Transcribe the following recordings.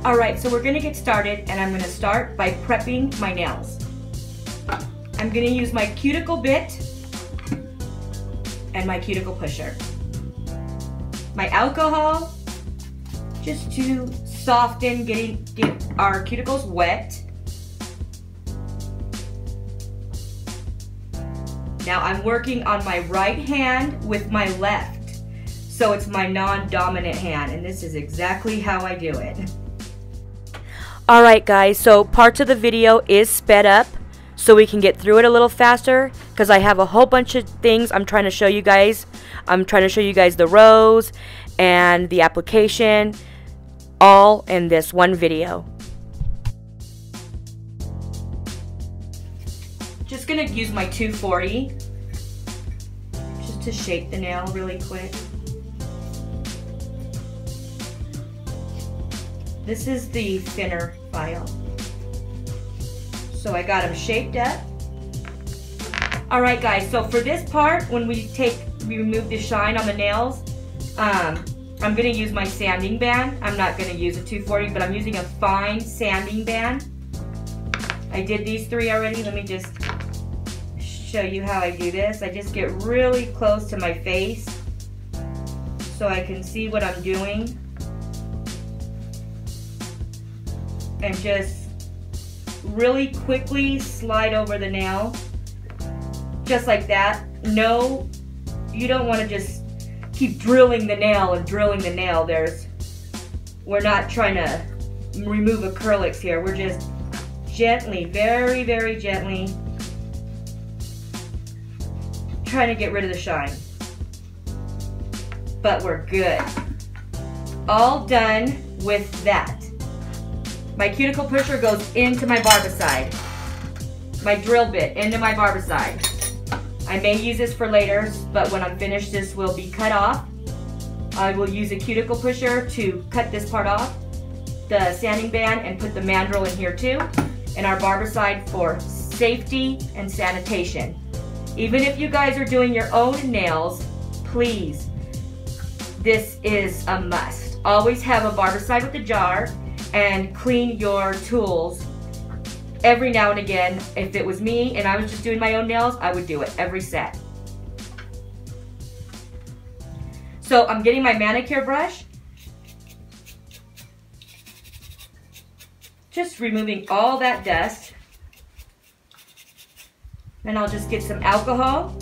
Alright, so we're going to get started, and I'm going to start by prepping my nails. I'm going to use my cuticle bit and my cuticle pusher. My alcohol, just to soften, get our cuticles wet. Now I'm working on my right hand with my left, so it's my non-dominant hand, and this is exactly how I do it. Alright guys, so parts of the video is sped up so we can get through it a little faster because I have a whole bunch of things I'm trying to show you guys. I'm trying to show you guys the rows and the application all in this one video. Just gonna use my 240 just to shape the nail really quick. This is the thinner file. So I got them shaped up. Alright guys, so for this part, when we remove the shine on the nails, I'm going to use my sanding band. I'm not going to use a 240, but I'm using a fine sanding band. I did these three already. Let me just show you how I do this. I just get really close to my face so I can see what I'm doing. And just really quickly slide over the nail, just like that. No, you don't want to just keep drilling the nail and drilling the nail. We're not trying to remove acrylics here. We're just gently, very, very gently trying to get rid of the shine. But we're good. All done with that. My cuticle pusher goes into my barbicide. My drill bit into my barbicide. I may use this for later, but when I'm finished, this will be cut off. I will use a cuticle pusher to cut this part off, the sanding band, and put the mandrel in here too, and our barbicide for safety and sanitation. Even if you guys are doing your own nails, please, this is a must. Always have a barbicide with a jar and clean your tools every now and again. If it was me and I was just doing my own nails, I would do it every set. So I'm getting my manicure brush, just removing all that dust. Then I'll just get some alcohol.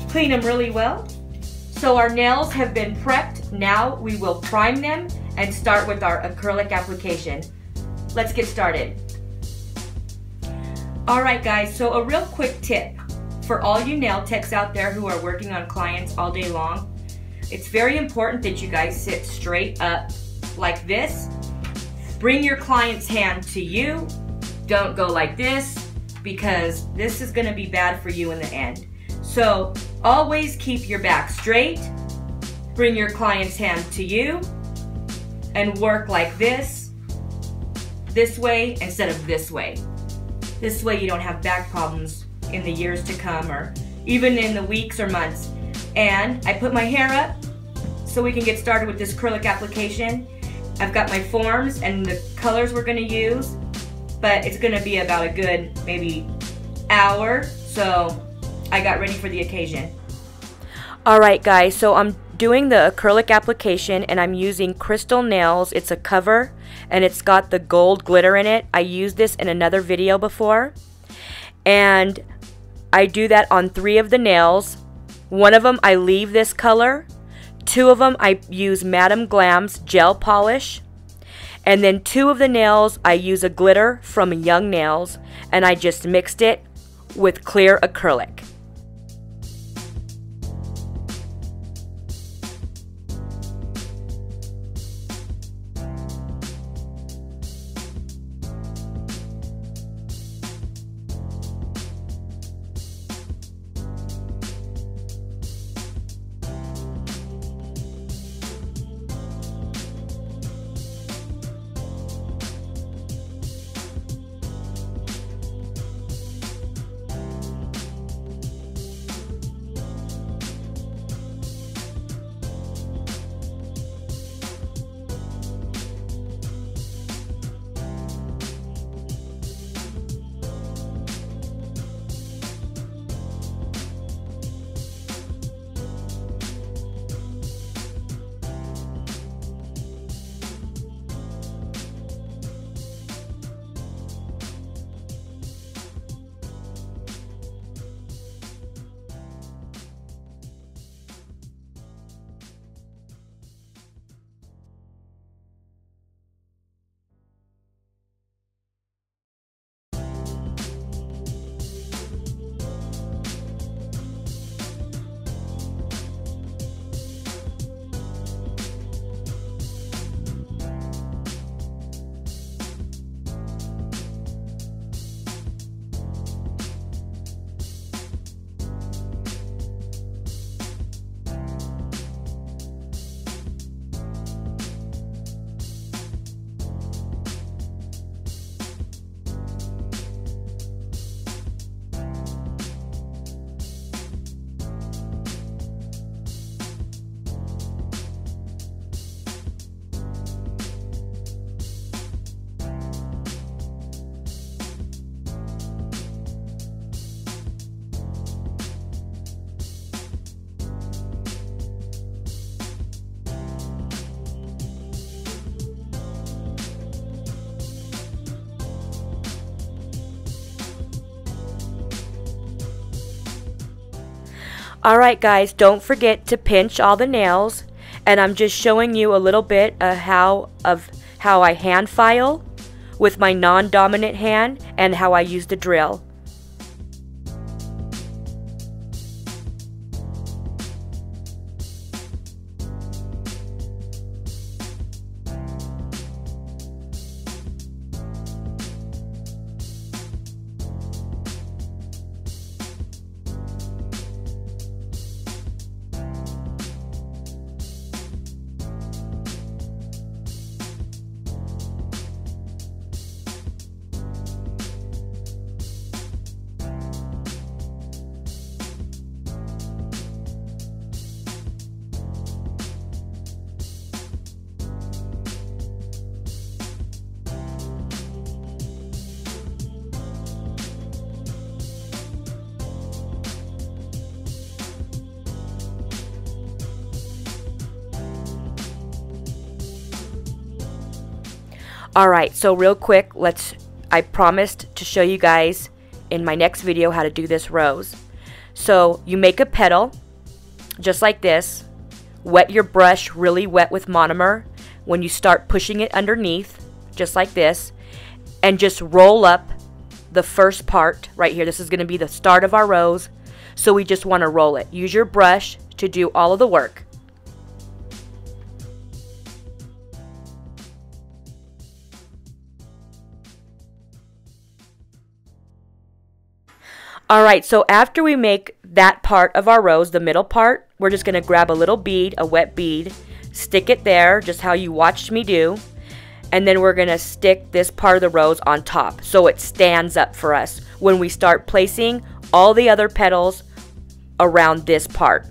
Clean them really well. So our nails have been prepped. Now we will prime them and start with our acrylic application. Let's get started. Alright guys, so a real quick tip for all you nail techs out there who are working on clients all day long. It's very important that you guys sit straight up like this. Bring your client's hand to you. Don't go like this, because this is going to be bad for you in the end. So always keep your back straight, bring your client's hand to you, and work like this way instead of this way. This way you don't have back problems in the years to come, or even in the weeks or months. And I put my hair up so we can get started with this acrylic application. I've got my forms and the colors we're going to use, but it's going to be about a good maybe hour, so I got ready for the occasion. Alright guys, so I'm doing the acrylic application and I'm using Crystal Nails. It's a cover and it's got the gold glitter in it. I used this in another video before. And I do that on 3 of the nails. One of them I leave this color. 2 of them I use Madam Glam's gel polish. And then 2 of the nails I use a glitter from Young Nails, and I just mixed it with clear acrylic. Alright guys, don't forget to pinch all the nails, and I'm just showing you a little bit of how I hand file with my non-dominant hand and how I use the drill. Alright, so real quick, I promised to show you guys in my next video how to do this rose. So you make a petal, just like this. Wet your brush really wet with monomer when you start pushing it underneath, just like this. And just roll up the first part right here. This is going to be the start of our rose. So we just want to roll it. Use your brush to do all of the work. Alright, so after we make that part of our rose, the middle part, we're just going to grab a little bead, a wet bead, stick it there, just how you watched me do, and then we're going to stick this part of the rose on top so it stands up for us when we start placing all the other petals around this part.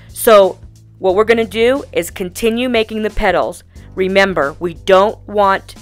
So what we're going to do is continue making the petals. Remember, we don't want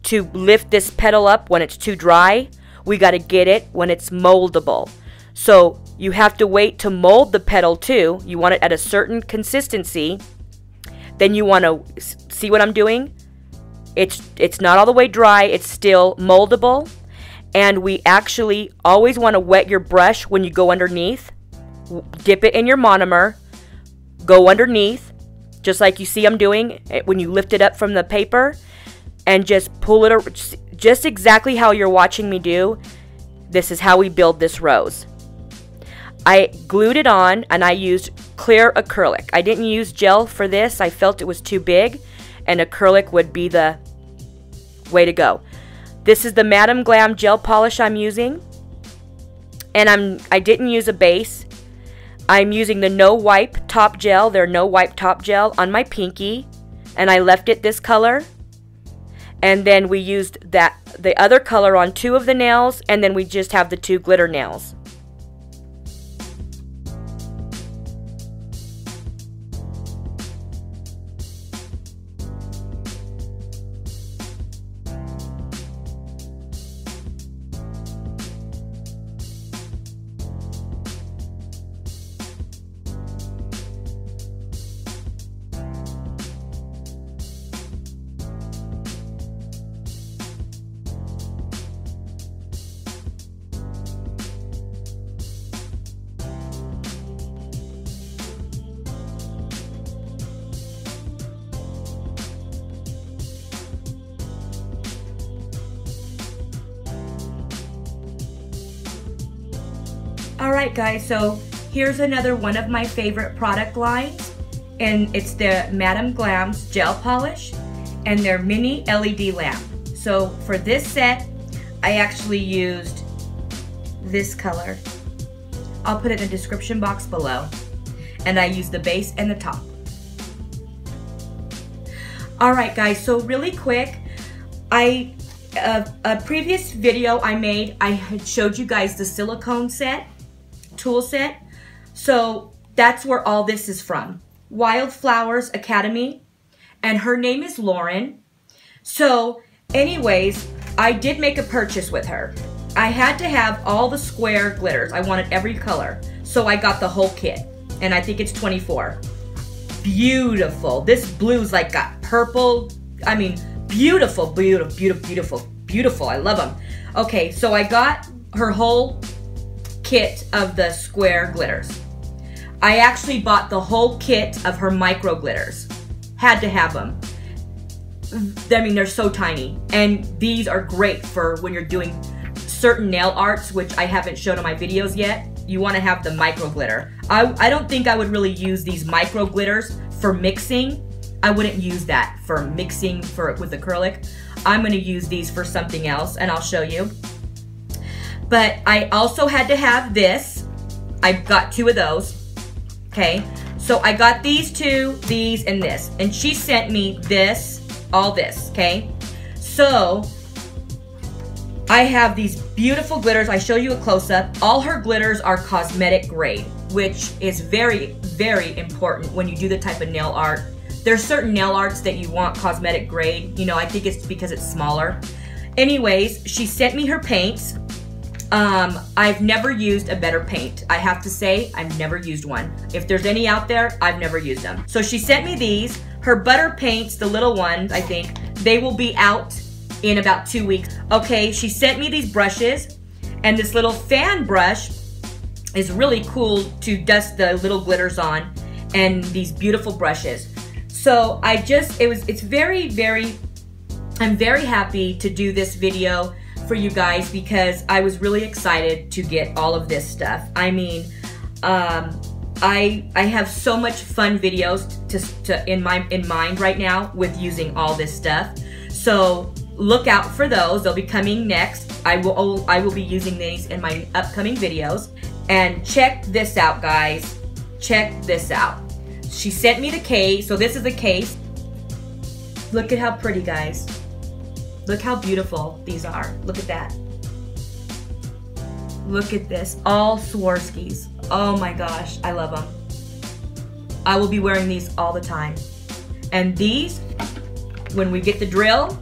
to lift this petal up when it's too dry. We got to get it when it's moldable. So you have to wait to mold the petal too. You want it at a certain consistency. Then you want to see what I'm doing. It's not all the way dry. It's still moldable. And we actually always want to wet your brush when you go underneath. Dip it in your monomer. Go underneath, just like you see I'm doing when you lift it up from the paper. And just pull it, just exactly how you're watching me do. This is how we build this rose. I glued it on and I used clear acrylic. I didn't use gel for this. I felt it was too big and acrylic would be the way to go. This is the Madam Glam gel polish I'm using. And I didn't use a base. I'm using the No Wipe Top Gel, their No Wipe Top Gel on my pinky. And I left it this color. And then we used the other color on 2 of the nails, and then we just have the 2 glitter nails. Alright guys, so here's another one of my favorite product lines, and it's the Madam Glam's gel polish and their mini LED lamp. So for this set, I actually used this color. I'll put it in the description box below. And I used the base and the top. Alright guys, so really quick, a previous video I made, I had showed you guys the silicone set, tool set. So that's where all this is from. Wildflowers Academy. And her name is Lauren. So anyways, I did make a purchase with her. I had to have all the square glitters. I wanted every color. So I got the whole kit. And I think it's 24. Beautiful. This blue's like got purple. I mean, beautiful, beautiful, beautiful, beautiful, beautiful. I love them. Okay, so I got her whole kit of the square glitters. I actually bought the whole kit of her micro glitters. Had to have them. I mean, they're so tiny. And these are great for when you're doing certain nail arts, which I haven't showed on my videos yet. You want to have the micro glitter. I don't think I would really use these micro glitters for mixing. I wouldn't use that for mixing with acrylic. I'm going to use these for something else, and I'll show you. But I also had to have this. I got 2 of those. Okay, so I got these 2, these, and this. And she sent me this, all this, okay? So I have these beautiful glitters. I show you a close-up. All her glitters are cosmetic grade, which is very, very important when you do the type of nail art. There's certain nail arts that you want cosmetic grade. You know, I think it's because it's smaller. Anyways, she sent me her paints. I've never used a better paint. I have to say, I've never used one. If there's any out there, I've never used them. So she sent me these. Her butter paints, the little ones, I think, they will be out in about 2 weeks. Okay, she sent me these brushes, and this little fan brush is really cool to dust the little glitters on, and these beautiful brushes. So it's very, very, I'm very happy to do this video for you guys because I was really excited to get all of this stuff. I mean, I have so much fun videos in mind right now with using all this stuff. So look out for those. They'll be coming next. I will be using these in my upcoming videos. And check this out, guys. Check this out. She sent me the case. So this is the case. Look at how pretty, guys. Look how beautiful these are. Look at that. Look at this. All Swarovskis. Oh my gosh, I love them. I will be wearing these all the time. And these, when we get the drill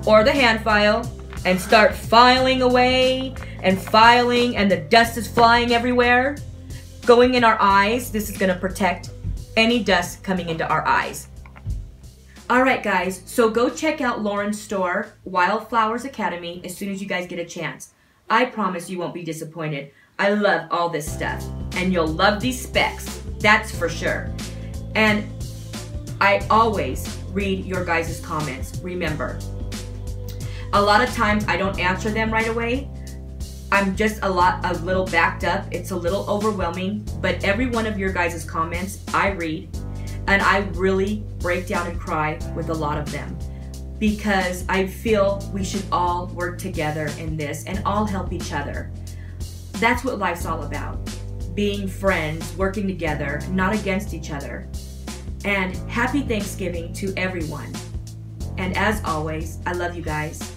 or the hand file and start filing away and filing and the dust is flying everywhere, going in our eyes, this is gonna protect any dust coming into our eyes. All right, guys, so go check out Lauren's store, Wildflowers Academy, as soon as you guys get a chance. I promise you won't be disappointed. I love all this stuff, and you'll love these specs, that's for sure. And I always read your guys' comments, remember. A lot of times I don't answer them right away. I'm just a little backed up. It's a little overwhelming, but every one of your guys' comments I read. And I really break down and cry with a lot of them because I feel we should all work together in this and all help each other. That's what life's all about. Being friends, working together, not against each other. And happy Thanksgiving to everyone. And as always, I love you guys.